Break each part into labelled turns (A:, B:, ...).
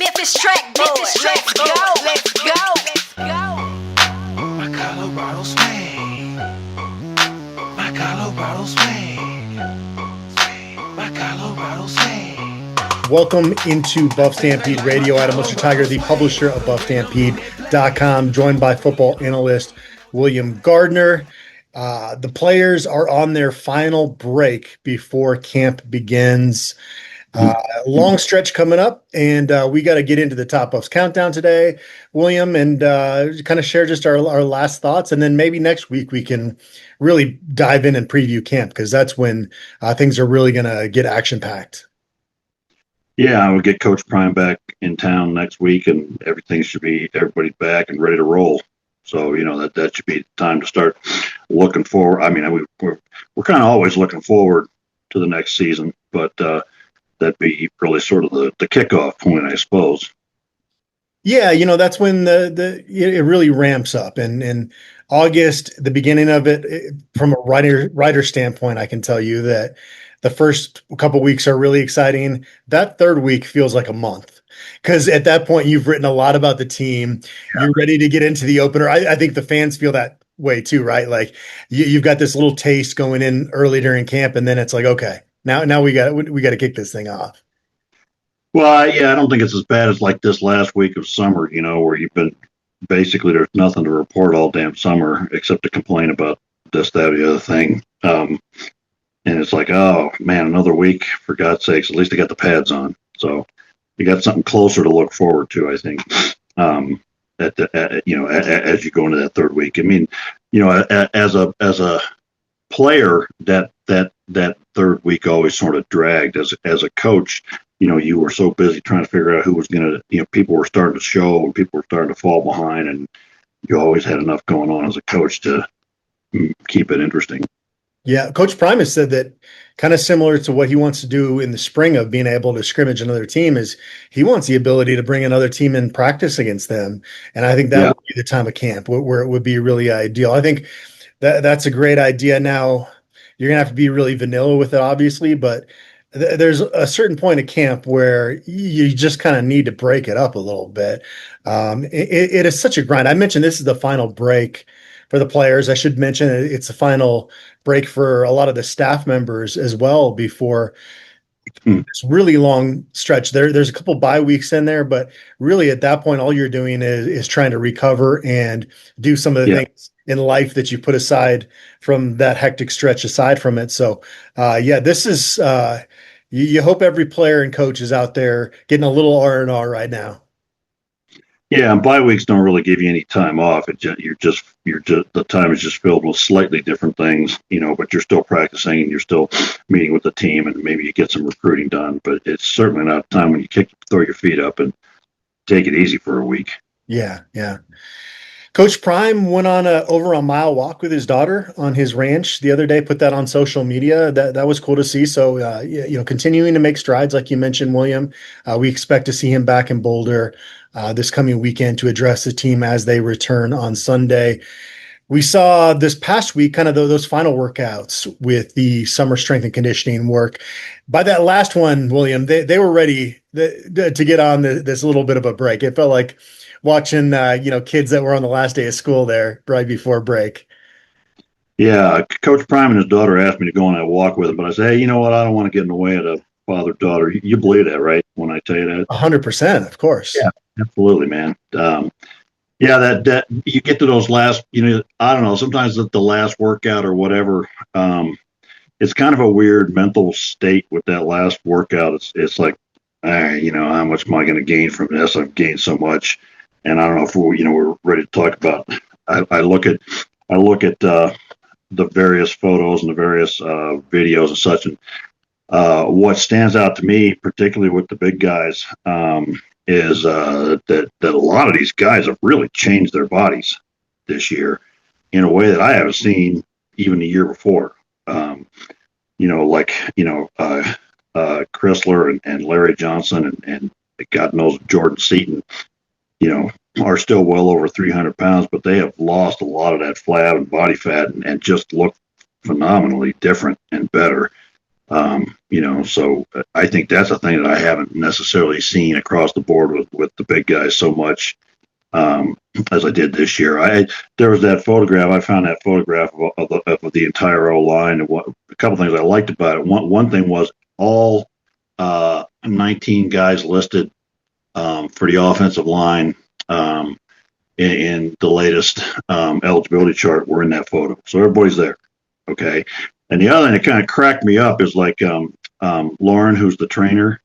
A: Memphis track boy, let's go.
B: My Colorado swing. My Colorado swing. My Colorado swing.
C: Welcome into Buff Stampede Radio. Adam Munsterteiger, the publisher of BuffStampede.com, joined by football analyst William Gardner. The players are on their final break before camp begins. Long stretch coming up, and we got to get into the Top Buffs countdown today, William, and kind of share just our last thoughts. And then maybe next week we can really dive in and preview camp, because that's when things are really going to get action-packed.
D: Yeah, I would get Coach Prime back in town next week, and everybody's back and ready to roll. So, that should be the time to start looking forward. I mean, we're kind of always looking forward to the next season, but that'd be really sort of the kickoff point, I suppose.
C: Yeah, that's when it really ramps up, and August, the beginning of it, from a writer standpoint, I can tell you that the first couple weeks are really exciting. That third week feels like a month, because at that point you've written a lot about the team. Yeah. You're ready to get into the opener. I think the fans feel that way too, right? Like you've got this little taste going in early during camp, and then it's like, okay, now we got to kick this thing off.
D: Well, I don't think it's as bad as like this last week of summer, where you've been basically there's nothing to report all damn summer except to complain about this, that, or the other thing. And it's like, oh man, another week, for God's sakes. At least I got the pads on, so you got something closer to look forward to, I think. As you go into that third week, I mean, as a player, that third week always sort of dragged. As a coach, you were so busy trying to figure out who was going to, people were starting to show and people were starting to fall behind, and you always had enough going on as a coach to keep it interesting.
C: Yeah, Coach Prime has said that kind of similar to what he wants to do in the spring of being able to scrimmage another team is he wants the ability to bring another team in practice against them. And I think that would be the time of camp where it would be really ideal. I think that's a great idea. Now, you're going to have to be really vanilla with it, obviously, but there's a certain point of camp where you just kind of need to break it up a little bit. It is such a grind. I mentioned this is the final break for the players. I should mention it's the final break for a lot of the staff members as well before this really long stretch. There's a couple bye weeks in there, but really at that point, all you're doing is trying to recover and do some of the things in life that you put aside from that hectic stretch aside from it. So this is you hope every player and coach is out there getting a little R&R right now.
D: Yeah, and bye weeks don't really give you any time off. The time is just filled with slightly different things, but you're still practicing and you're still meeting with the team, and maybe you get some recruiting done. But it's certainly not a time when you throw your feet up and take it easy for a week. Yeah.
C: Coach Prime went on over a mile walk with his daughter on his ranch the other day, put that on social media. That was cool to see. So, continuing to make strides, like you mentioned, William. We expect to see him back in Boulder this coming weekend to address the team as they return on Sunday. We saw this past week kind of those final workouts with the summer strength and conditioning work. By that last one, William, they were ready to get on this little bit of a break. It felt like watching, kids that were on the last day of school there right before break.
D: Yeah, Coach Prime and his daughter asked me to go on that walk with him, but I said, hey, you know what? I don't want to get in the way of the father-daughter. You believe that, right, when I tell you that?
C: 100%, of course.
D: Yeah, absolutely, man. That you get to those last, I don't know, sometimes the last workout or whatever, it's kind of a weird mental state with that last workout. It's like, how much am I going to gain from this? I've gained so much. And I don't know if we're ready to talk about. I look at the various photos and the various videos and such, and what stands out to me, particularly with the big guys, is that a lot of these guys have really changed their bodies this year in a way that I haven't seen even the year before. Chrysler and Larry Johnson and God knows Jordan Seaton, are still well over 300 pounds, but they have lost a lot of that flab and body fat and just look phenomenally different and better. So I think that's a thing that I haven't necessarily seen across the board with the big guys so much as I did this year. There was that photograph. I found that photograph of the entire O line, and a couple things I liked about it. One thing was all 19 guys listed for the offensive line in the latest eligibility chart were in that photo, so everybody's there. Okay, and the other thing that kind of cracked me up is like Lauren, who's the trainer.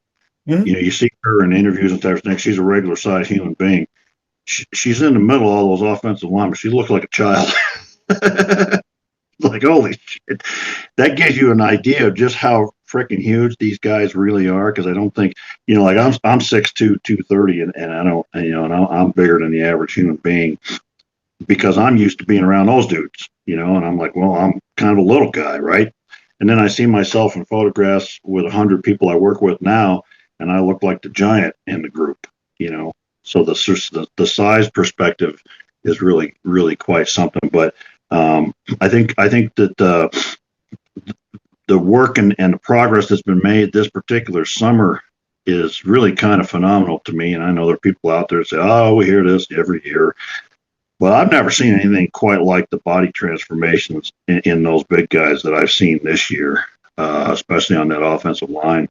C: Mhm.
D: You see her in interviews and everything. She's a regular sized human being. She's in the middle of all those offensive linemen. She looks like a child. Like, holy shit. That gives you an idea of just how freaking huge these guys really are. Because I don't think, like I'm 6'2", 230, and I don't, and I'm bigger than the average human being because I'm used to being around those dudes, and I'm like, well, I'm kind of a little guy, right? And then I see myself in photographs with 100 people I work with now, and I look like the giant in the group, So the size perspective is really, really quite something. But I think that the work and the progress that's been made this particular summer is really kind of phenomenal to me. And I know there are people out there that say, "Oh, we hear this every year." Well, I've never seen anything quite like the body transformations in those big guys that I've seen this year, especially on that offensive line.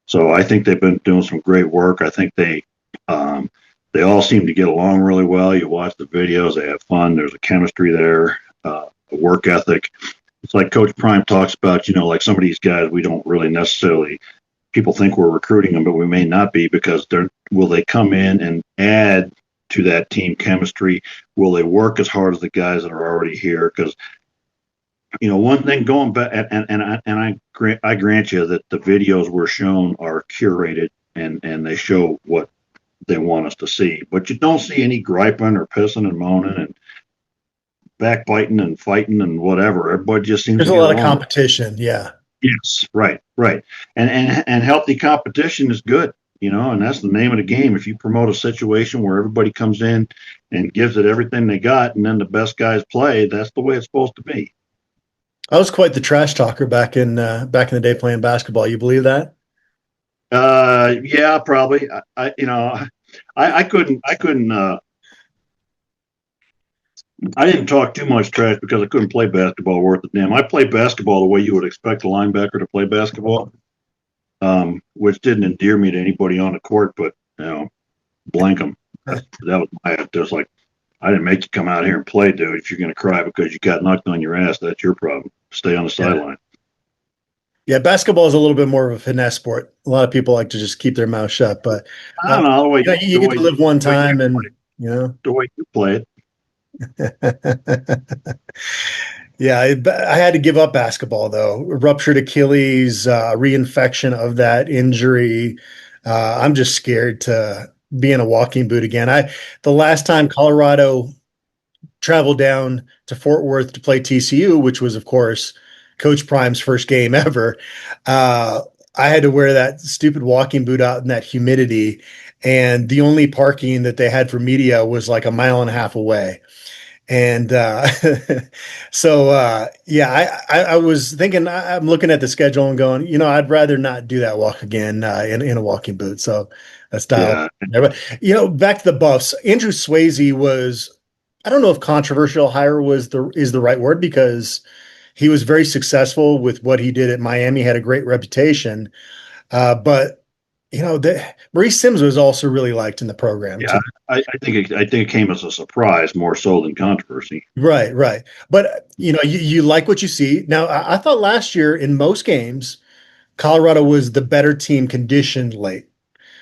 D: So I think they've been doing some great work. I think they all seem to get along really well. You watch the videos, they have fun. There's a chemistry there, a work ethic. It's like Coach Prime talks about, like some of these guys, we don't really necessarily, people think we're recruiting them, but we may not be because will they come in and add to that team chemistry? Will they work as hard as the guys that are already here? Because, one thing going back, and I grant you that the videos we're shown are curated and they show what they want us to see, but you don't see any griping or pissing and moaning and backbiting and fighting and whatever. Everybody just seems
C: There's
D: to
C: a
D: get
C: lot of
D: along.
C: competition. Yeah.
D: Yes, right. And healthy competition is good, and that's the name of the game. If you promote a situation where everybody comes in and gives it everything they got, and then the best guys play, that's the way it's supposed to be.
C: I was quite the trash talker back in the day playing basketball. You believe that?
D: Yeah, probably. I couldn't. I didn't talk too much trash because I couldn't play basketball worth a damn. I played basketball the way you would expect a linebacker to play basketball, which didn't endear me to anybody on the court, but, blank them. That was my, there's like, I didn't make you come out here and play, dude. If you're going to cry because you got knocked on your ass, that's your problem. Stay on the sideline.
C: Yeah, basketball is a little bit more of a finesse sport. A lot of people like to just keep their mouth shut, but
D: I don't know the way
C: you get to live one time, and
D: the way you play it.
C: Yeah, I had to give up basketball though. Ruptured Achilles, reinfection of that injury. I'm just scared to be in a walking boot again. The last time Colorado traveled down to Fort Worth to play TCU, which was of course Coach Prime's first game ever, I had to wear that stupid walking boot out in that humidity, and the only parking that they had for media was like a mile and a half away. And so I was thinking, I'm looking at the schedule and going, I'd rather not do that walk again in a walking boot. So that's dialed there. But back to the Buffs. Andrew Swayze was, I don't know if controversial hire is the right word, because he was very successful with what he did at Miami, had a great reputation. But Maurice Sims was also really liked in the program.
D: Yeah, I think it came as a surprise more so than controversy.
C: Right. But you like what you see. Now, I thought last year in most games, Colorado was the better team conditioned late.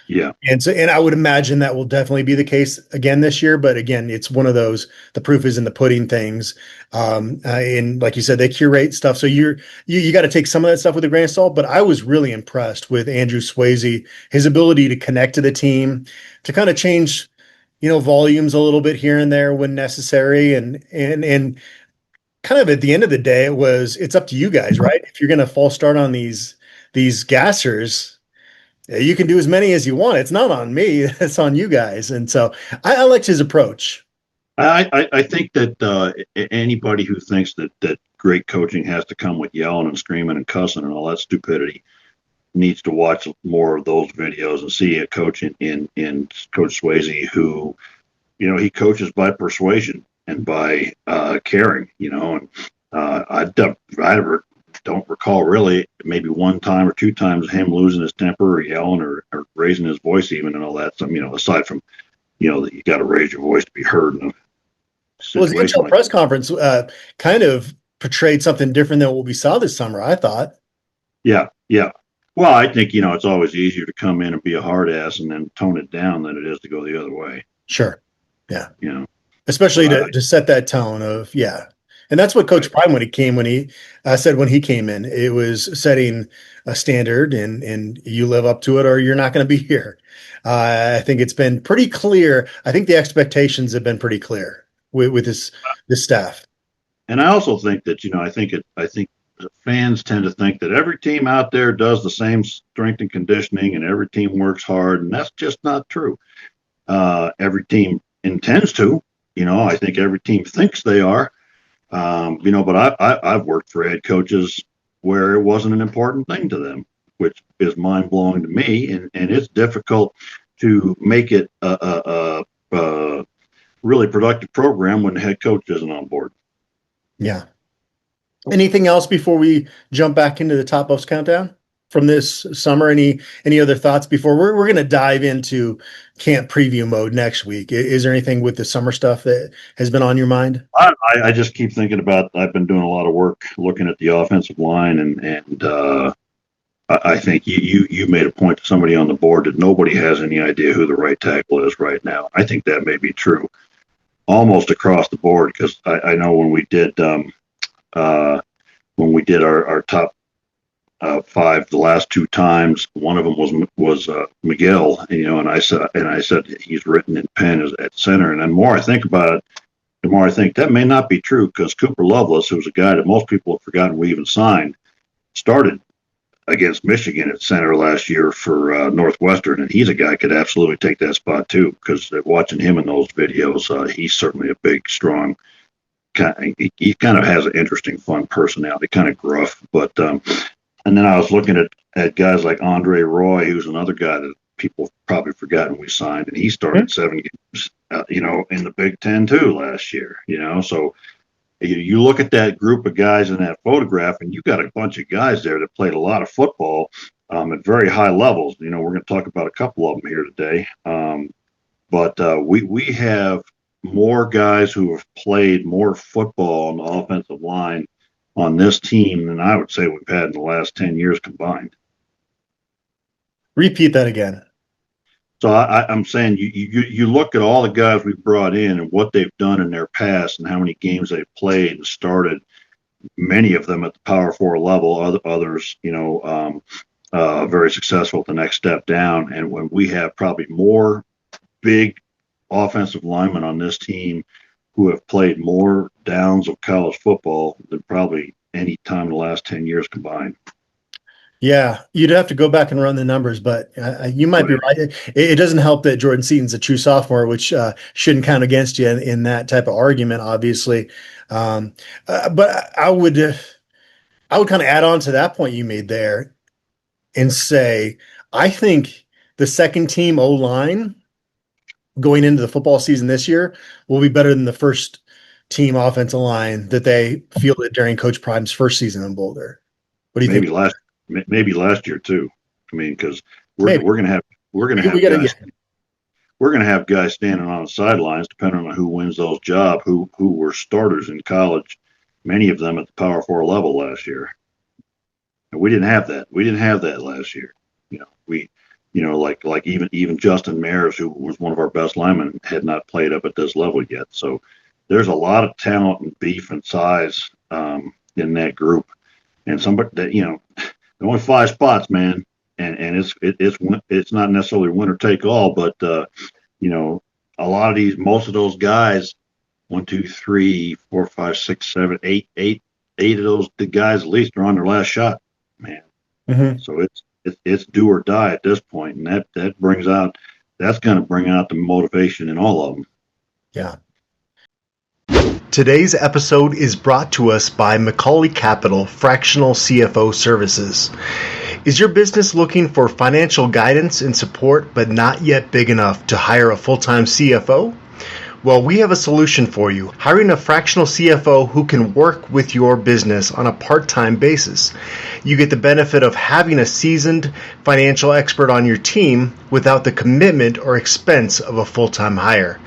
D: Yeah.
C: And I would imagine that will definitely be the case again this year. But again, it's one of those, the proof is in the pudding things. And like you said, they curate stuff. So you got to take some of that stuff with a grain of salt. But I was really impressed with Andrew Swayze, his ability to connect to the team, to kind of change, volumes a little bit here and there when necessary. And kind of at the end of the day, it's up to you guys, right? If you're going to false start on these gassers, you can do as many as you want. It's not on me. It's on you guys. And so I liked his approach.
D: I think that anybody who thinks that great coaching has to come with yelling and screaming and cussing and all that stupidity. Needs to watch more of those videos and see a coach in Coach Swayze who, he coaches by persuasion and by caring, and I don't recall really maybe one time or two times him losing his temper or yelling or raising his voice even and all that. So, aside from, that you got to raise your voice to be heard in a
C: Well, the
D: situation
C: NHL press conference kind of portrayed something different than what we saw this summer, I thought.
D: Yeah. Well, I think, it's always easier to come in and be a hard ass and then tone it down than it is to go the other way.
C: Sure. Yeah.
D: Especially
C: to set that tone of, yeah. And that's what Coach Prime, when he came in, it was setting a standard and you live up to it or you're not going to be here. I think it's been pretty clear. I think the expectations have been pretty clear with this staff.
D: And I also think that, I think fans tend to think that every team out there does the same strength and conditioning and every team works hard. And that's just not true. Every team intends to, I think every team thinks they are, but I've worked for head coaches where it wasn't an important thing to them, which is mind blowing to me. And it's difficult to make it a really productive program when the head coach isn't on board.
C: Yeah. Anything else before we jump back into the top ups countdown from this summer? Any other thoughts before we're going to dive into camp preview mode next week? Is there anything with the summer stuff that has been on your mind?
D: I just keep thinking about, I've been doing a lot of work looking at the offensive line and I think you made a point to somebody on the board that nobody has any idea who the right tackle is right now. I think that may be true almost across the board because I know when we did our top five the last two times, one of them was Miguel, and I said he's written in pen at center. And the more I think about it, the more I think that may not be true because Cooper Lovelace, who's a guy that most people have forgotten we even signed, started against Michigan at center last year for Northwestern, and he's a guy who could absolutely take that spot too. Because watching him in those videos, he's certainly a big, strong. He kind of has an interesting, fun personality, kind of gruff. But and then I was looking at guys like Andre Roy, who's another guy that people have probably forgotten we signed, and he started 7 games, in the Big Ten too last year. So you look at that group of guys in that photograph, and you got a bunch of guys there that played a lot of football at very high levels. We're going to talk about a couple of them here today, but we have more guys who have played more football on the offensive line on this team than I would say we've had in the last 10 years combined.
C: Repeat that again.
D: So I'm saying you look at all the guys we've brought in and what they've done in their past and how many games they've played and started, many of them at the Power 4 level, others, very successful at the next step down. And when we have probably more big offensive linemen on this team who have played more downs of college football than probably any time in the last 10 years combined.
C: Yeah, you'd have to go back and run the numbers, but you might be right. It doesn't help that Jordan Seaton's a true sophomore, which shouldn't count against you in that type of argument, obviously. But I would kind of add on to that point you made there and say, I think the second team O-line going into the football season this year will be better than the first team offensive line that they fielded during Coach Prime's first season in Boulder. What do you think?
D: Maybe last year too. I mean, because we're gonna have guys standing on the sidelines, depending on who wins those jobs, who were starters in college, many of them at the Power 4 level last year. And we didn't have that. We didn't have that last year. Like even Justin Mayers, who was one of our best linemen, had not played up at this level yet. So there's a lot of talent and beef and size in that group. And somebody that only 5 spots, man, and it's not necessarily winner take all, but a lot of most of those guys, 1, 2, 3, 4, 5, 6, 7, 8 of those the guys at least are on their last shot, man. Mm-hmm. So it's do or die at this point, and that's going to bring out the motivation in all of them.
C: Yeah. Today's episode is brought to us by Macaulay Capital Fractional CFO Services. Is your business looking for financial guidance and support but not yet big enough to hire a full-time CFO? Well, we have a solution for you. Hiring a fractional CFO who can work with your business on a part-time basis. You get the benefit of having a seasoned financial expert on your team without the commitment or expense of a full-time hire.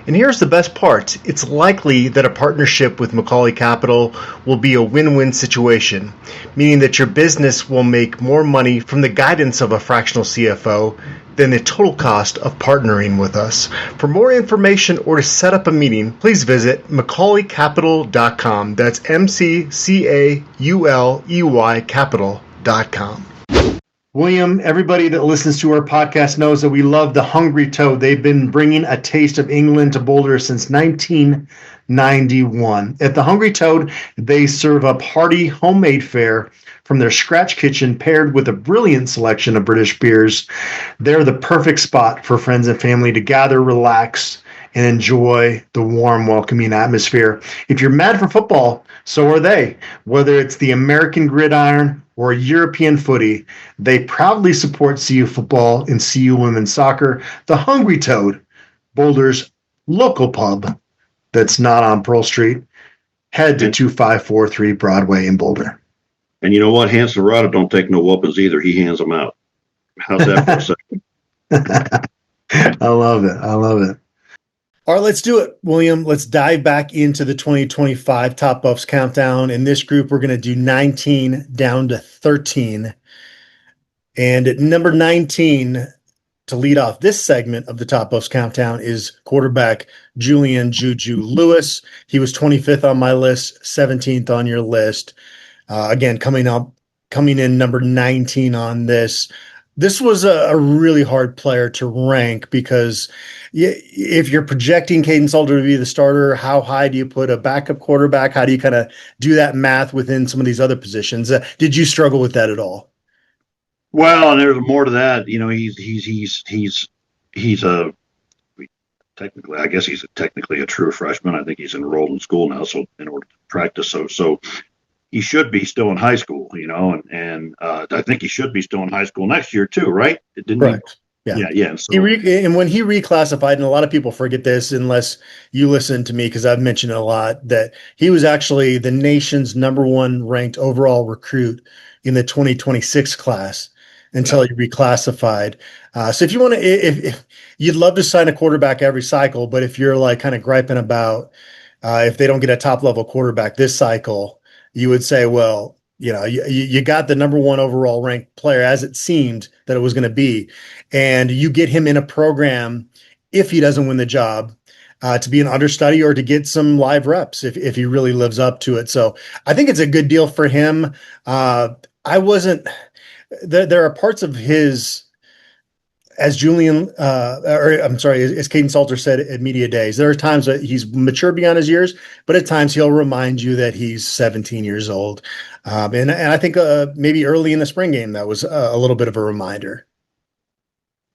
C: And here's the best part. It's likely that a partnership with Macaulay Capital will be a win-win situation, meaning that your business will make more money from the guidance of a fractional CFO than the total cost of partnering with us. For more information or to set up a meeting, please visit MacaulayCapital.com. That's MCCAULEY Capital.com. William, everybody that listens to our podcast knows that we love the Hungry Toad. They've been bringing a taste of England to Boulder since 1991. At the Hungry Toad, they serve up hearty homemade fare from their scratch kitchen paired with a brilliant selection of British beers. They're the perfect spot for friends and family to gather, relax, and enjoy the warm, welcoming atmosphere. If you're mad for football, so are they. Whether it's the American gridiron or European footy, they proudly support CU football and CU women's soccer. The Hungry Toad, Boulder's local pub that's not on Pearl Street. Head to 2543 Broadway in Boulder.
D: And you know what? Hans Serrata don't take no whoopings either. He hands them out. How's that for a second?
C: I love it. I love it. All right, let's do it, William. Let's dive back into the 2025 Top Buffs Countdown. In this group, we're going to do 19 down to 13. And at number 19, to lead off this segment of the Top Buffs Countdown, is quarterback Julian Juju Lewis. He was 25th on my list, 17th on your list. Again, coming in number 19 on this. This was a really hard player to rank because if you're projecting Caden Salter to be the starter, how high do you put a backup quarterback? How do you kind of do that math within some of these other positions? Did you struggle with that at all?
D: Well, and there's more to that. You know, he's a technically, I guess he's technically a true freshman. I think he's enrolled in school now, so in order to practice, so he should be still in high school, you know, and I think he should be still in high school next year too, right?
C: Correct. Yeah. So, and when he reclassified, and a lot of people forget this unless you listen to me because I've mentioned it a lot, that he was actually the nation's number one ranked overall recruit in the 2026 class until he reclassified. So if you want to, if you'd love to sign a quarterback every cycle, but if you're like kind of griping about if they don't get a top level quarterback this cycle, you would say, well, you know, you got the number one overall ranked player as it seemed that it was going to be, and you get him in a program if he doesn't win the job to be an understudy or to get some live reps if he really lives up to it. So I think it's a good deal for him. There are parts of his, as Caden Salter said at Media Days, there are times that he's mature beyond his years, but at times he'll remind you that he's 17 years old. And I think maybe early in the spring game, that was a little bit of a reminder.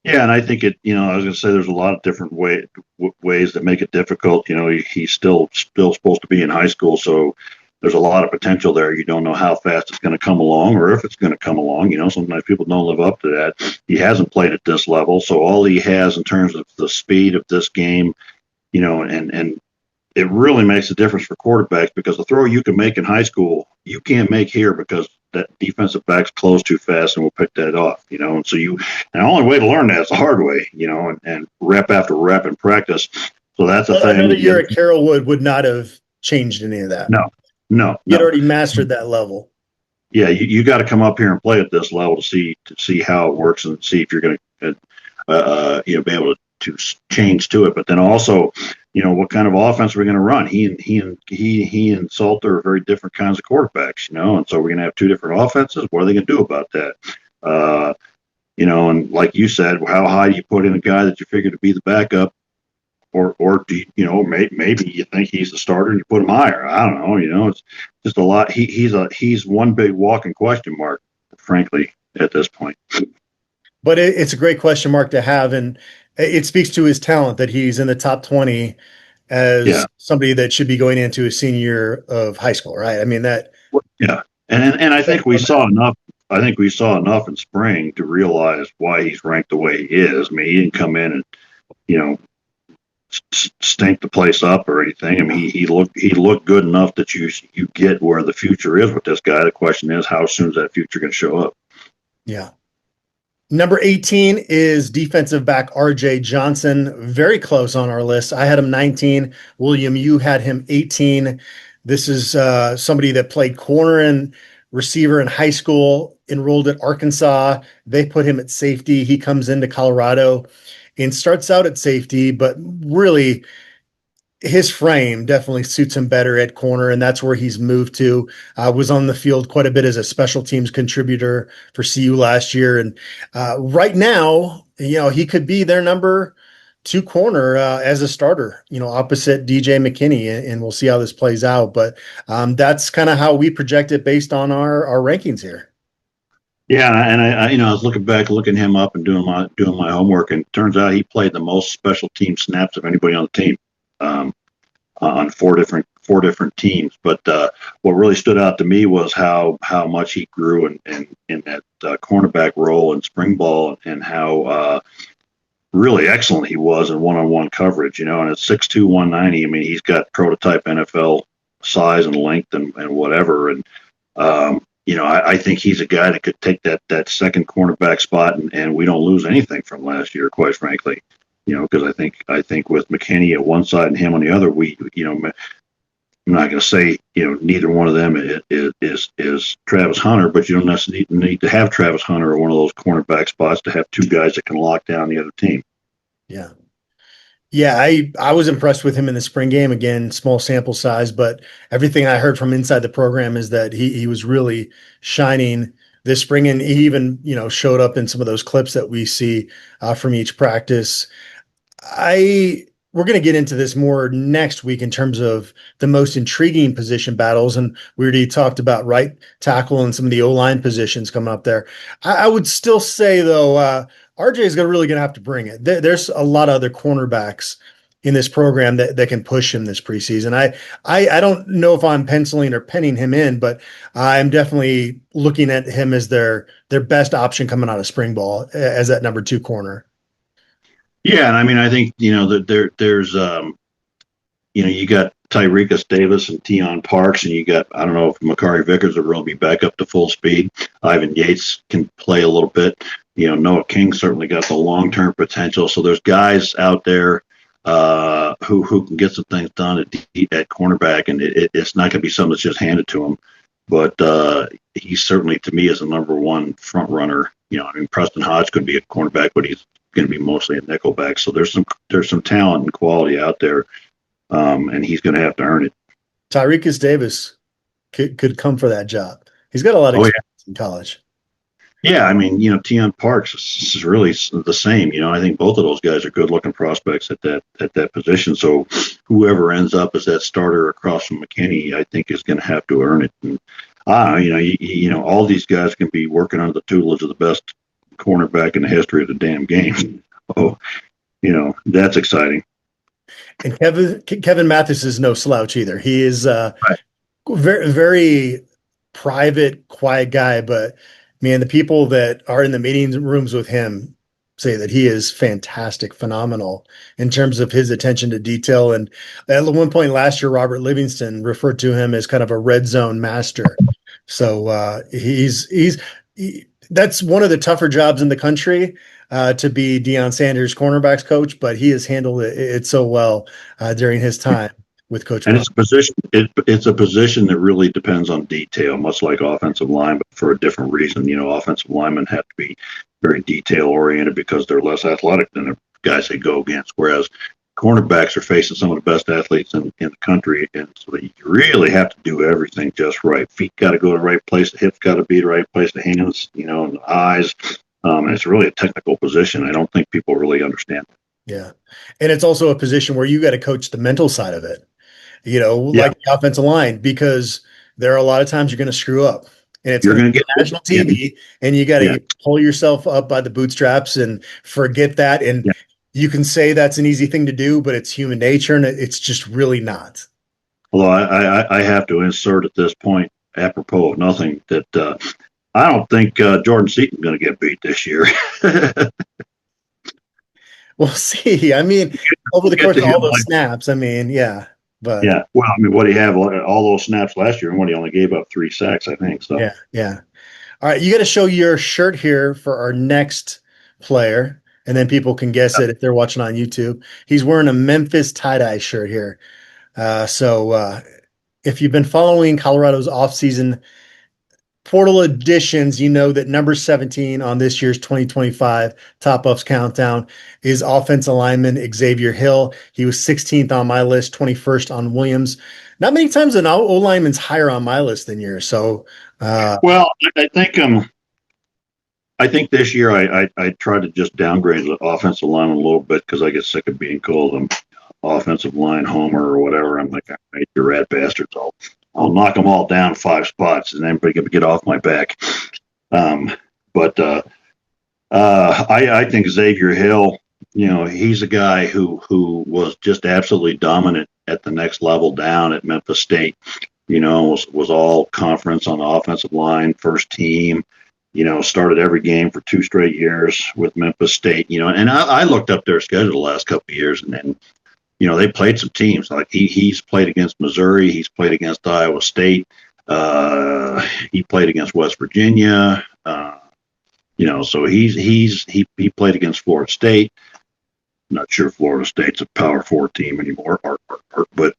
D: Yeah, and I think I was going to say there's a lot of different ways that make it difficult. You know, he's still supposed to be in high school, so there's a lot of potential there. You don't know how fast it's going to come along or if it's going to come along. You know, sometimes people don't live up to that. He hasn't played at this level. So all he has in terms of the speed of this game, you know, and it really makes a difference for quarterbacks because the throw you can make in high school, you can't make here because that defensive back's close too fast and will pick that off, you know. And so and the only way to learn that is the hard way, you know, and rep after rep in practice. So that's a thing.
C: Another year at Carrollwood would not have changed any of that.
D: No.
C: You'd already mastered that level.
D: Yeah, you got to come up here and play at this level to see how it works and see if you're going to be able to change to it. But then also, you know, what kind of offense we're going to run. He and Salter are very different kinds of quarterbacks, you know, and so we're going to have two different offenses. What are they going to do about that? You know, and like you said, how high do you put in a guy that you figure to be the backup? Or do you know, maybe you think he's the starter and you put him higher. I don't know. You know, it's just a lot. He's one big walking question mark, frankly, at this point.
C: But it's a great question mark to have, and it speaks to his talent that he's in the top 20 as somebody that should be going into a senior year of high school, right? I mean that.
D: Yeah, and I think we saw enough. I think we saw enough in spring to realize why he's ranked the way he is. I mean, he didn't come in and stink the place up or anything. I mean, he looked good enough that you get where the future is with this guy. The question is, how soon is that future going to show up?
C: Yeah. Number 18 is defensive back RJ Johnson. Very close on our list. I had him 19. William, you had him 18. This is somebody that played corner and receiver in high school, enrolled at Arkansas. They put him at safety. He comes into Colorado and starts out at safety, but really his frame definitely suits him better at corner, and that's where he's moved to. Was on the field quite a bit as a special teams contributor for CU last year. And right now, he could be their number 2 corner as a starter, opposite DJ McKinney, and we'll see how this plays out. But that's kind of how we project it based on our rankings here.
D: Yeah, and I was looking him up and doing my homework, and it turns out he played the most special team snaps of anybody on the team, on four different teams. But what really stood out to me was how much he grew in that cornerback role in spring ball, and how really excellent he was in one-on-one coverage. And at 6'2", 190, I mean, he's got prototype NFL size and length and whatever. And I think he's a guy that could take that second cornerback spot, and we don't lose anything from last year, quite frankly. Because I think with McKinney at one side and him on the other, I'm not going to say neither one of them is Travis Hunter, but you don't necessarily need to have Travis Hunter or one of those cornerback spots to have 2 guys that can lock down the other team.
C: Yeah. Yeah, I was impressed with him in the spring game. Again, small sample size, but everything I heard from inside the program is that he was really shining this spring, and he even showed up in some of those clips that we see from each practice. We're going to get into this more next week in terms of the most intriguing position battles, and we already talked about right tackle and some of the O-line positions coming up there. I would still say, though, RJ is really going to have to bring it. There's a lot of other cornerbacks in this program that can push him this preseason. I don't know if I'm penciling or penning him in, but I'm definitely looking at him as their best option coming out of spring ball as that number 2 corner.
D: Yeah, and I mean, I think that there's you got Tyrekus Davis and Tion Parks, and you got, I don't know if Makari Vickers will really be back up to full speed. Ivan Yates can play a little bit. Noah King certainly got the long-term potential. So there's guys out there who can get some things done at cornerback, and it's not going to be something that's just handed to him. But he certainly, to me, is a number 1 front runner. I mean, Preston Hodge could be a cornerback, but he's going to be mostly a nickelback. So there's some talent and quality out there, and he's going to have to earn it.
C: Tyrekus Davis could come for that job. He's got a lot of experience in college.
D: Yeah, I mean, Tion Parks is really the same. I think both of those guys are good-looking prospects at that position. So whoever ends up as that starter across from McKinney, I think, is going to have to earn it. And all these guys can be working under the tutelage of the best cornerback in the history of the damn game. Oh, that's exciting.
C: And Kevin Mathis is no slouch either. He is very, very private, quiet guy, but man, the people that are in the meeting rooms with him say that he is fantastic, phenomenal in terms of his attention to detail. And at one point last year, Robert Livingston referred to him as kind of a red zone master. So that's one of the tougher jobs in the country, to be Deion Sanders' cornerbacks coach, but he has handled it so well during his time with Coach.
D: And it's a position that really depends on detail, much like offensive line, but for a different reason. Offensive linemen have to be very detail oriented because they're less athletic than the guys they go against, whereas cornerbacks are facing some of the best athletes in the country, and so you really have to do everything just right. Feet got to go to the right place, the hips got to be the right place, the hands, and the eyes. And it's really a technical position. I don't think people really understand it.
C: Yeah, and it's also a position where you got to coach the mental side of it. Like the offensive line, because there are a lot of times you're going to screw up, and it's going to get national TV, and you got to pull yourself up by the bootstraps and forget that. And you can say that's an easy thing to do, but it's human nature, and it's just really not.
D: Although I have to insert at this point, apropos of nothing, that I don't think Jordan Seaton's going to get beat this year.
C: We'll see. I mean, over the course of all those snaps, I mean, yeah. But
D: yeah, well, I mean, what do you have? All those snaps last year, and what he only gave up 3 sacks, I think. So
C: yeah. All right, you got to show your shirt here for our next player, and then people can guess it if they're watching on YouTube. He's wearing a Memphis tie-dye shirt here. So if you've been following Colorado's offseason portal additions, you know that number 17 on this year's 2025 Top Ups Countdown is offensive lineman Xavier Hill. He was 16th on my list, 21st on Williams. Not many times an O-lineman's higher on my list than yours. So,
D: well, I think this year I tried to just downgrade the offensive line a little bit because I get sick of being called an offensive line homer or whatever. I'm like, I hate you rat bastards. I'll knock them all down 5 spots and everybody can get off my back. But I think Xavier Hill, he's a guy who was just absolutely dominant at the next level down at Memphis State. Was all conference on the offensive line, first team. Started every game for 2 straight years with Memphis State. And I looked up their schedule the last couple of years, and then they played some teams. Like he's played against Missouri, he's played against Iowa State, he played against West Virginia. So he played against Florida State. Not sure Florida State's a Power 4 team anymore, but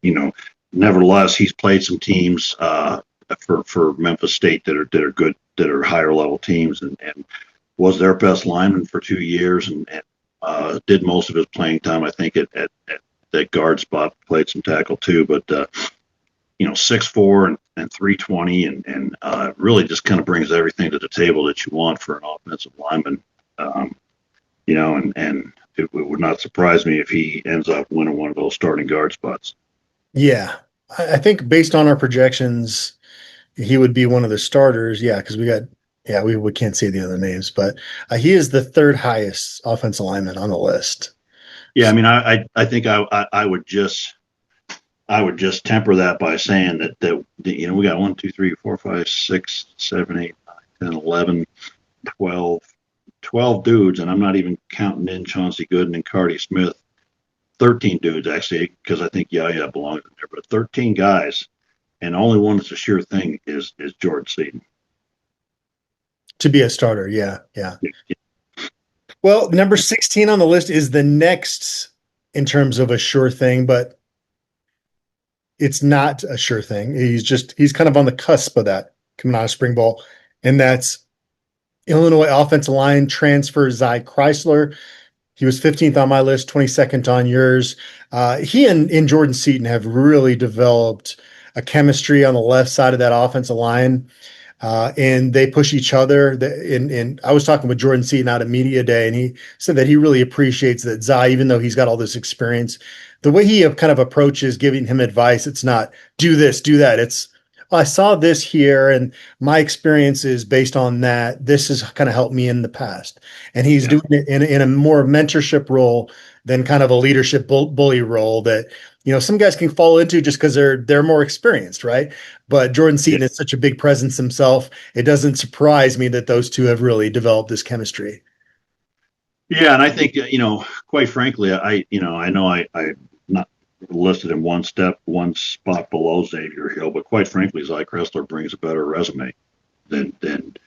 D: nevertheless, he's played some teams for Memphis State that are good, that are higher level teams, and was their best lineman for 2 years, and did most of his playing time, I think, at that guard spot. Played some tackle too, but 6'4" and 320, and really just kind of brings everything to the table that you want for an offensive lineman. And it would not surprise me if he ends up winning one of those starting guard spots.
C: Yeah, I think based on our projections, he would be one of the starters. Yeah, because we can't see the other names, but he is the 3rd highest offensive lineman on the list.
D: Yeah, I mean, I think I would just temper that by saying that we got 1, 2, 3, 4, 5, 6, 7, 8, 9, 10, 11, 12 dudes, and I'm not even counting in Chauncey Gooden and Cardi Smith. 13 dudes actually, because I think Yaya belongs in there, but 13 guys, and only one that's a sure thing is Jordan Seaton.
C: To be a starter, yeah. Well, number 16 on the list is the next in terms of a sure thing, but it's not a sure thing. He's kind of on the cusp of that coming out of spring ball, and that's Illinois offensive line transfer Zy Chrysler. He was 15th on my list, 22nd on yours. He and Jordan Seaton have really developed a chemistry on the left side of that offensive line. And they push each other. And I was talking with Jordan Seaton out at Media Day, and he said that he really appreciates that Zy, even though he's got all this experience, the way he kind of approaches giving him advice, it's not do this, do that. It's, I saw this here, and my experience is based on that. This has kind of helped me in the past. And he's doing it in a more mentorship role than kind of a leadership bully role that, some guys can fall into just because they're more experienced, right? But Jordan Seaton is such a big presence himself. It doesn't surprise me that those two have really developed this chemistry.
D: Yeah, and I think quite frankly, I know I not listed him one spot below Xavier Hill, but quite frankly, Zy Chrysler brings a better resume than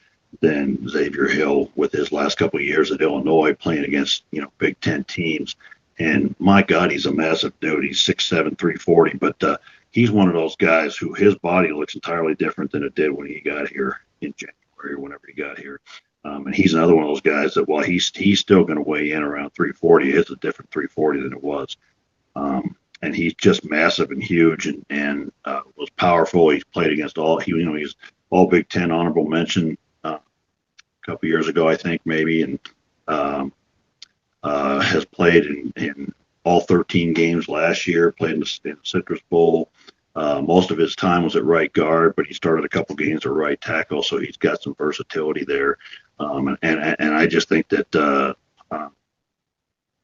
D: Xavier Hill with his last couple of years at Illinois, playing against Big Ten teams. And my God, he's a massive dude. He's 6'7", 340, but he's one of those guys who his body looks entirely different than it did when he got here in January or whenever he got here. And he's another one of those guys that while he's still going to weigh in around 340, it's a different 340 than it was. And he's just massive and huge and was powerful. He's played against he's all Big Ten honorable mention a couple years ago, I think maybe, and has played in all 13 games last year, played in the Citrus Bowl. Most of his time was at right guard, but he started a couple games at right tackle, so he's got some versatility there. And I just think that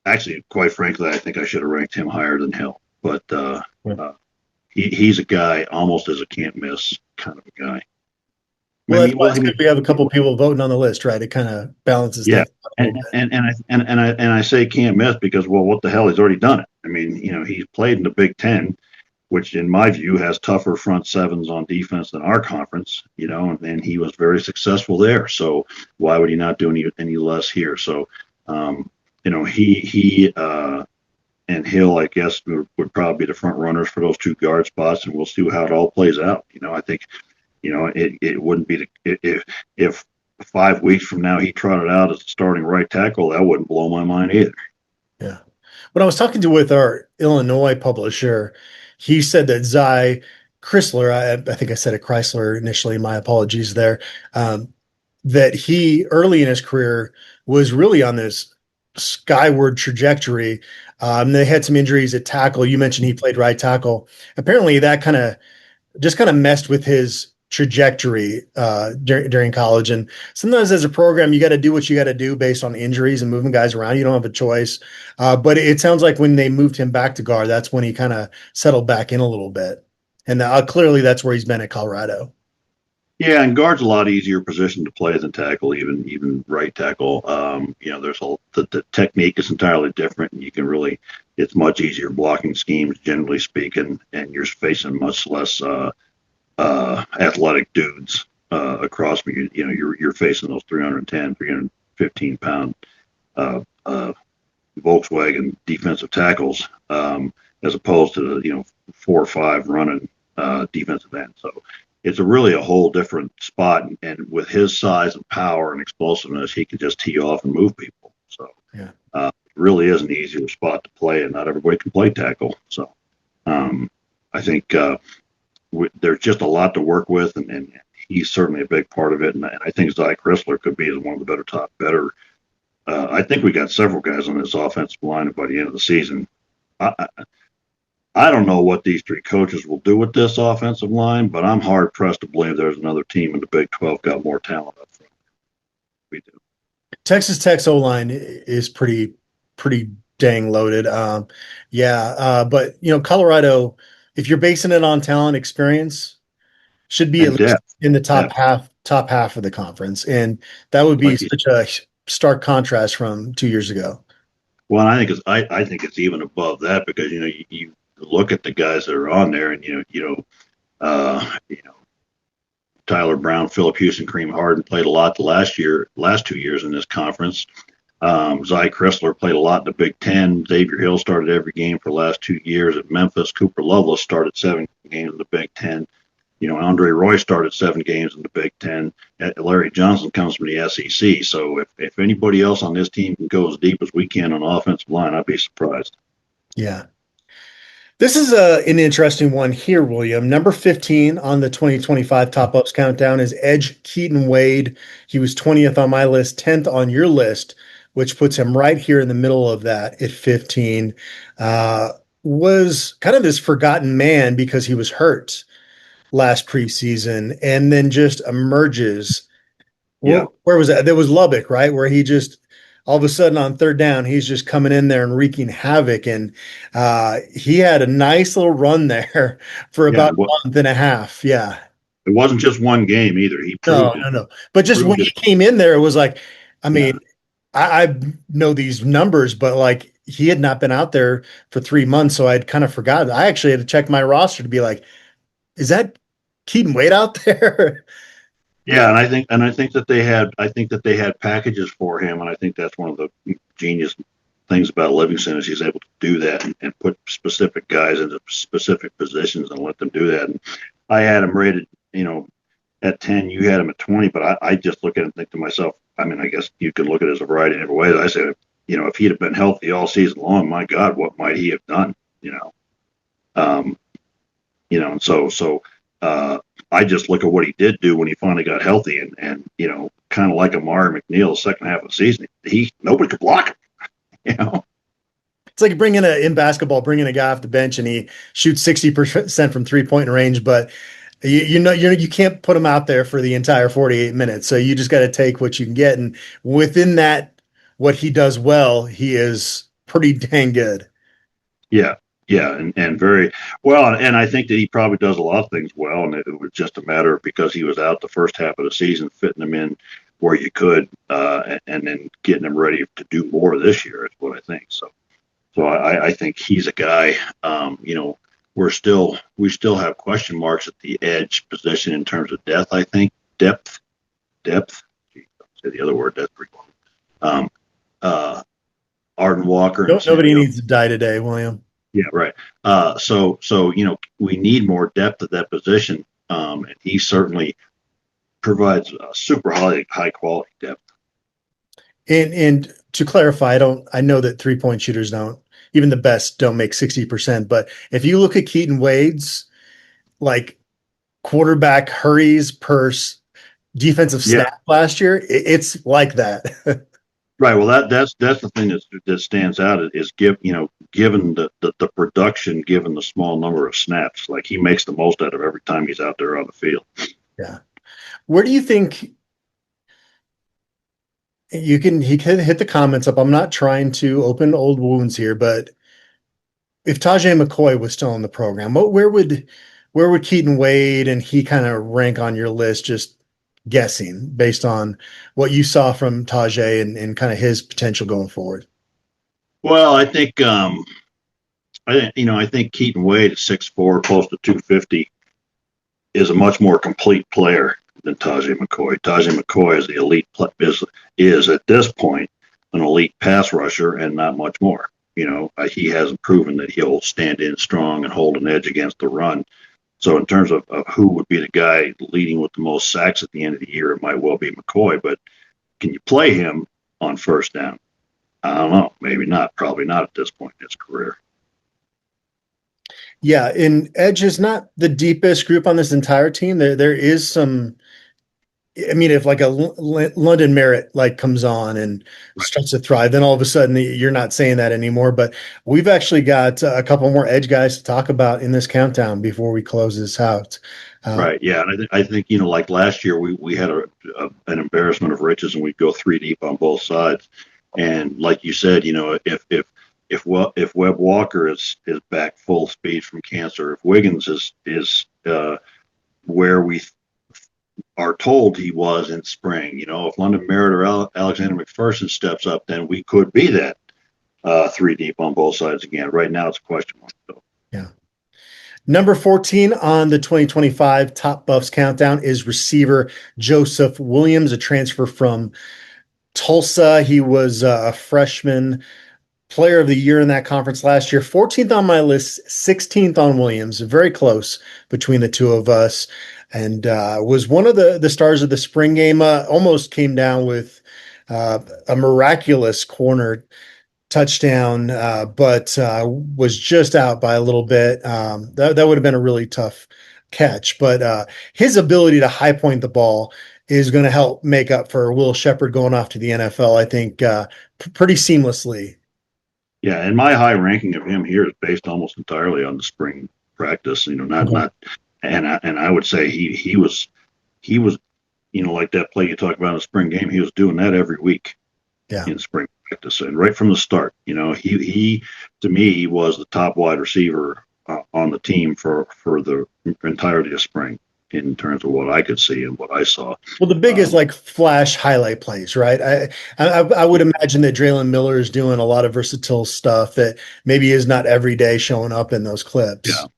D: actually, quite frankly, I think I should have ranked him higher than Hill. But he's a guy almost as a can't miss kind of a guy.
C: Well, that's why it's good we have a couple people voting on the list, right? It kind of balances
D: yeah.
C: things out a little bit.
D: And I say can't miss because, well, what the hell? He's already done it. I mean, he's played in the Big Ten, which in my view has tougher front sevens on defense than our conference, and he was very successful there. So why would he not do any less here? So, he and Hill, I guess, would probably be the front runners for those two guard spots, and we'll see how it all plays out. I think, it wouldn't be if 5 weeks from now he trotted out as the starting right tackle, that wouldn't blow my mind either.
C: Yeah. When I was talking with our Illinois publisher, he said that Zy Chrysler, I think I said it Chrysler initially, my apologies there, that he early in his career was really on this skyward trajectory. They had some injuries at tackle. You mentioned he played right tackle. Apparently that kind of messed with his trajectory during college. And sometimes as a program, you got to do what you got to do based on injuries and moving guys around. You don't have a choice. But it sounds like when they moved him back to guard, that's when he kind of settled back in a little bit. And clearly that's where he's been at Colorado.
D: Yeah, and guard's a lot easier position to play than tackle, even right tackle. There's the technique is entirely different, and you can really, it's much easier blocking schemes, generally speaking, and you're facing much less athletic dudes across me. You're facing those 310, 315 pound Volkswagen defensive tackles as opposed to the 4 or 5 running defensive end. So it's really a whole different spot, and with his size and power and explosiveness, he can just tee off and move people. So it really is an easier spot to play, and not everybody can play tackle. So I think there's just a lot to work with, and he's certainly a big part of it. And I think Zy Chrysler could be one of the better. I think we got several guys on this offensive line by the end of the season. I don't know what these 3 coaches will do with this offensive line, but I'm hard pressed to believe there's another team in the Big 12 got more talent up front. We do.
C: Texas Tech's O-line is pretty dang loaded. But Colorado, if you're basing it on talent, experience, should be at least in the top half of the conference, and that would be such a stark contrast from 2 years ago.
D: Well, I think it's even above that because you look at the guys that are on there, and Tyler Brown, Phillip Houston, Kareem Harden played a lot the last 2 years in this conference. Zy Chrysler played a lot in the Big Ten. Xavier Hill started every game for the last 2 years at Memphis. Cooper Lovelace started 7 games in the Big Ten. Andre Roy started 7 games in the Big Ten. Larry Johnson comes from the SEC. So if anybody else on this team can go as deep as we can on the offensive line, I'd be surprised.
C: Yeah. This is an interesting one here, William. Number 15 on the 2025 Top Ups countdown is Edge Keaton Wade. He was 20th on my list, 10th on your list, which puts him right here in the middle of that at 15. Was kind of this forgotten man because he was hurt last preseason and then just emerges.
D: Yeah.
C: Where was that? There was Lubbock, right? Where he just all of a sudden on third down, he's just coming in there and wreaking havoc. And he had a nice little run there for about a month and a half. Yeah.
D: It wasn't just one game either. He proved
C: No. But just when he came in there, it was like, I mean, I know these numbers, but like he had not been out there for 3 months. So I'd kind of forgotten. I actually had to check my roster to be like, is that Keaton Wade out there?
D: Yeah, and I think that they had packages for him, and I think that's one of the genius things about Livingston is he's able to do that and put specific guys into specific positions and let them do that. And I had him rated, at 10. You had him at 20, but I just look at it and think to myself, I mean, I guess you could look at it as a variety of different ways. I said, if he'd have been healthy all season long, my God, what might he have done? And so. I just look at what he did do when he finally got healthy, and kind of like Amari McNeil, the second half of the season, nobody could block him.
C: It's like in basketball, bringing a guy off the bench and he shoots 60% from 3-point range, but you can't put him out there for the entire 48 minutes. So you just got to take what you can get, and within that, what he does well, he is pretty dang good.
D: Yeah. Yeah. And very well. And I think that he probably does a lot of things well. And it was just a matter of, because he was out the first half of the season, fitting him in where you could, and then getting him ready to do more this year is what I think. So I think he's a guy, we still have question marks at the edge position in terms of depth. I think depth. Gee, say the other word. That's pretty cool. Arden Walker.
C: Nobody needs to die today, William.
D: Yeah, right. So we need more depth at that position, and he certainly provides super high quality depth.
C: And to clarify, I know that 3-point shooters don't, even the best don't make 60%, but if you look at Keaton Wade's like quarterback hurries per defensive snap last year, it's like that.
D: Right. Well, that's the thing that stands out is given the production, given the small number of snaps, like he makes the most out of every time he's out there on the field.
C: Yeah. Where do you think he can hit the comments up? I'm not trying to open old wounds here, but if Tajay McCoy was still in the program, where would Keaton Wade and he kind of rank on your list, just guessing based on what you saw from Tajay and kind of his potential going forward?
D: Well, I think Keaton Wade at 6'4", close to 250, is a much more complete player than Tajay McCoy. Tajay McCoy is the elite is at this point an elite pass rusher and not much more. He hasn't proven that he'll stand in strong and hold an edge against the run. So in terms of who would be the guy leading with the most sacks at the end of the year, it might well be McCoy. But can you play him on first down? I don't know. Maybe not. Probably not at this point in his career.
C: Yeah, and edge is not the deepest group on this entire team. There is some. I mean, if like a London Merritt comes on and starts to thrive, then all of a sudden you're not saying that anymore. But we've actually got a couple more edge guys to talk about in this countdown before we close this out.
D: Right. Yeah. And I think, like last year, we had an embarrassment of riches, and we'd go 3 deep on both sides. And like you said, if Webb Walker is back full speed from cancer, if Wiggins is where we are told he was in spring, if London Merritt or Alexander McPherson steps up, then we could be that 3 deep on both sides again. Right now, it's a question mark. So.
C: Yeah. Number 14 on the 2025 Top Buffs countdown is receiver Joseph Williams, a transfer from Tulsa. He was a freshman player of the year in that conference last year. 14th on my list, 16th on Williams. Very close between the two of us. And was one of the stars of the spring game. Almost came down with a miraculous corner touchdown, but was just out by a little bit. That would have been a really tough catch. But his ability to high point the ball is going to help make up for Will Shepherd going off to the NFL, I think, pretty seamlessly.
D: Yeah, and my high ranking of him here is based almost entirely on the spring practice. Not. And I would say he was, like that play you talked about in the spring game, he was doing that every week in spring practice. And right from the start, he to me was the top wide receiver on the team for the entirety of spring in terms of what I could see and what I saw.
C: Well, the biggest flash highlight plays, right? I would imagine that Draylon Miller is doing a lot of versatile stuff that maybe is not every day showing up in those clips.
D: Yeah.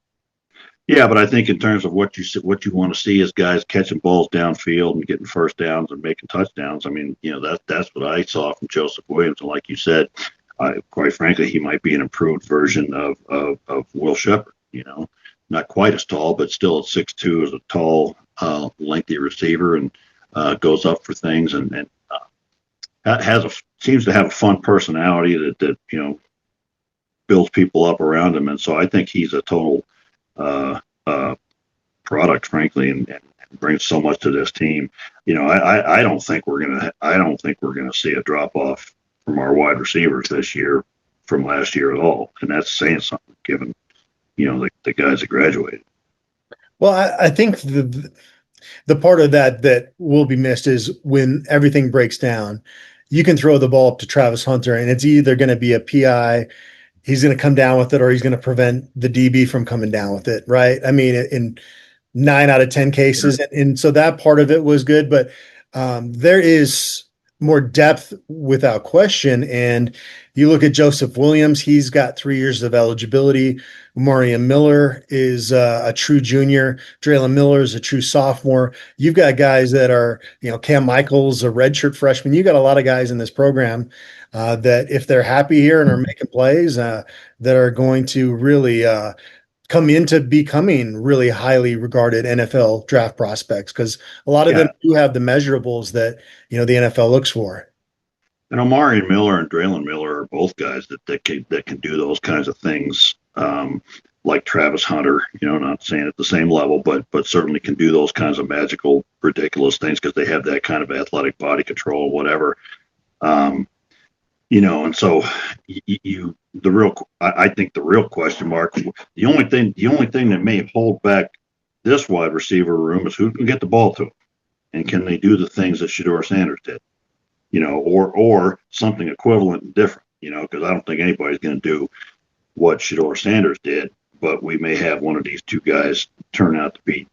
D: Yeah, but I think in terms of what you want to see is guys catching balls downfield and getting first downs and making touchdowns. I mean, that's what I saw from Joseph Williams. And like you said, quite frankly, he might be an improved version of Will Shepherd. Not quite as tall, but still at 6'2", is a tall, lengthy receiver, and goes up for things and seems to have a fun personality that builds people up around him. And so I think he's a total product, frankly, and brings so much to this team. I don't think we're gonna see a drop off from our wide receivers this year from last year at all, and that's saying something given the guys that graduated.
C: Well, I think the part of that will be missed is when everything breaks down you can throw the ball up to Travis Hunter, and it's either going to be a PI, he's going to come down with it, or he's going to prevent the DB from coming down with it, right? I mean, in 9 out of 10 cases. And so that part of it was good, but there is more depth without question. And you look at Joseph Williams, he's got 3 years of eligibility. Marion Miller is a true junior. Draylon Miller is a true sophomore. You've got guys that are, Cam Michaels, a redshirt freshman. You got a lot of guys in this program that if they're happy here and are making plays, that are going to really come into becoming really highly regarded NFL draft prospects, because a lot of them do have the measurables that the NFL looks for.
D: And Omari Miller and Draylon Miller are both guys that can do those kinds of things, like Travis Hunter. Not saying at the same level, but certainly can do those kinds of magical, ridiculous things because they have that kind of athletic body control, whatever. And so I think the real question mark, the only thing that may hold back this wide receiver room is who can get the ball to them, and can they do the things that Shedeur Sanders did, or something equivalent and different, because I don't think anybody's going to do what Shedeur Sanders did, but we may have one of these two guys turn out to be,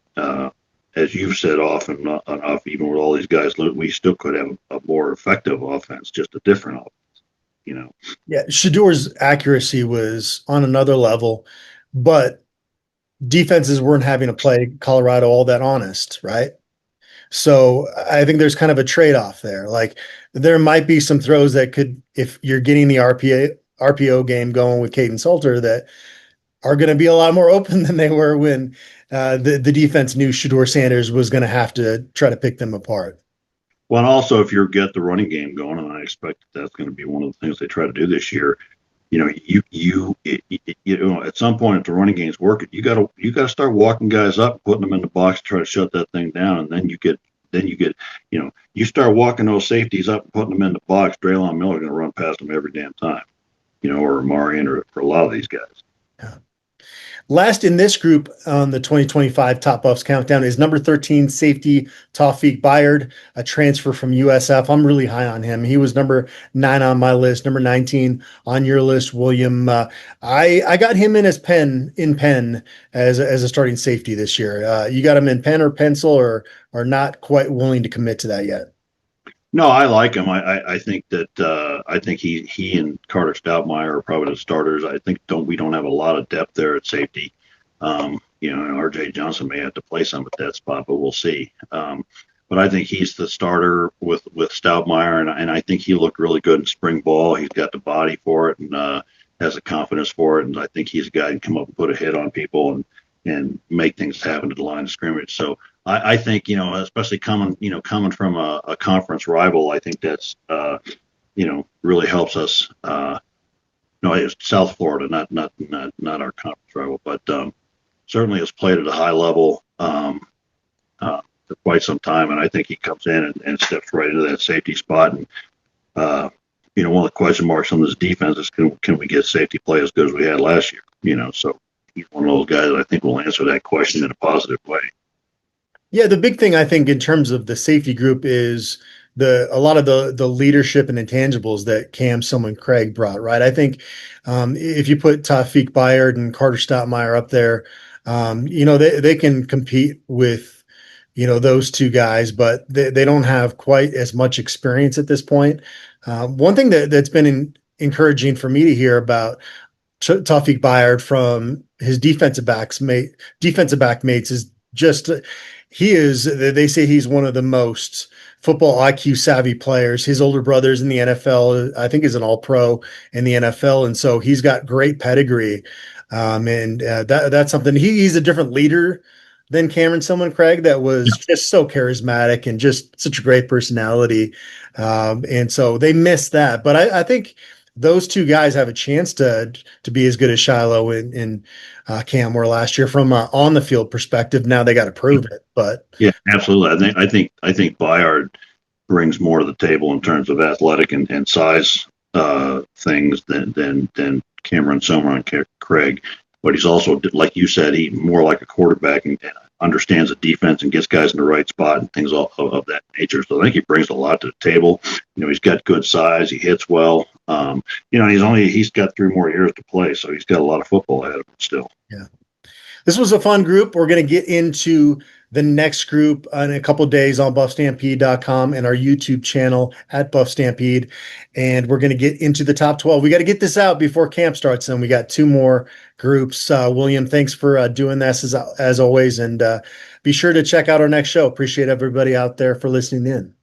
D: as you've said, off and off, even with all these guys, we still could have a more effective offense, just a different offense.
C: Yeah, Shadeur's accuracy was on another level, but defenses weren't having to play Colorado all that honest, right? So I think there's kind of a trade-off there. Like, there might be some throws that could, if you're getting the RPO game going with Caden Salter, that are going to be a lot more open than they were when the defense knew Shedeur Sanders was going to have to try to pick them apart.
D: Well, and also if you get the running game going, and I expect that's going to be one of the things they try to do this year. At some point, if the running game's working, you got to start walking guys up, putting them in the box, try to shut that thing down, and then you start walking those safeties up and putting them in the box. Draylon Miller going to run past them every damn time, or Marion, or a lot of these guys.
C: Yeah. Last in this group on the 2025 Top Buffs Countdown is number 13 safety Tawfiq Bayard, a transfer from USF. I'm really high on him. He was number 9 on my list, number 19 on your list, William. I got him in Penn as a starting safety this year. You got him in pen or pencil, or not quite willing to commit to that yet?
D: No, I like him. I think that I think he and Carter Stoutmeyer are probably the starters. I think we don't have a lot of depth there at safety. And R.J. Johnson may have to play some at that spot, but we'll see. But I think he's the starter with Stoutmeyer, and I think he looked really good in spring ball. He's got the body for it and has the confidence for it, and I think he's a guy who can come up and put a hit on people and make things happen at the line of scrimmage. So I think, especially coming from a conference rival, I think that's, really helps us. It's South Florida, not our conference rival, but certainly has played at a high level for quite some time. And I think he comes in and steps right into that safety spot. And, one of the question marks on this defense is, can we get safety play as good as we had last year? So he's one of those guys that I think will answer that question in a positive way.
C: Yeah, the big thing I think in terms of the safety group is a lot of the leadership and intangibles that Cam, Selman, Craig brought, right? I think if you put Tawfiq Bayard and Carter Stoutmeyer up there, they can compete with those two guys, but they don't have quite as much experience at this point. One thing that's been encouraging for me to hear about Tawfiq Bayard from his defensive back mates is just they say he's one of the most football IQ savvy players. His older brother's in the NFL, I think is an all-pro in the NFL. And so he's got great pedigree. That's something. He's a different leader than Cameron Selman Craig, that was just so charismatic and just such a great personality. And so they missed that. But I think those two guys have a chance to be as good as Shiloh and Cam were last year from on the field perspective. Now they got to prove it. But
D: yeah, absolutely. I think Bayard brings more to the table in terms of athletic and size things than Cameron Selman and Craig. But he's also, like you said, he more like a quarterback. And understands the defense and gets guys in the right spot and things of that nature. So I think he brings a lot to the table. He's got good size. He hits well. He's got 3 more years to play, so he's got a lot of football ahead of him still.
C: Yeah. This was a fun group. We're going to get into the next group in a couple of days on buffstampede.com and our YouTube channel at Buff Stampede. And we're going to get into the top 12. We got to get this out before camp starts. And we got 2 more groups. William, thanks for doing this as always. And be sure to check out our next show. Appreciate everybody out there for listening in.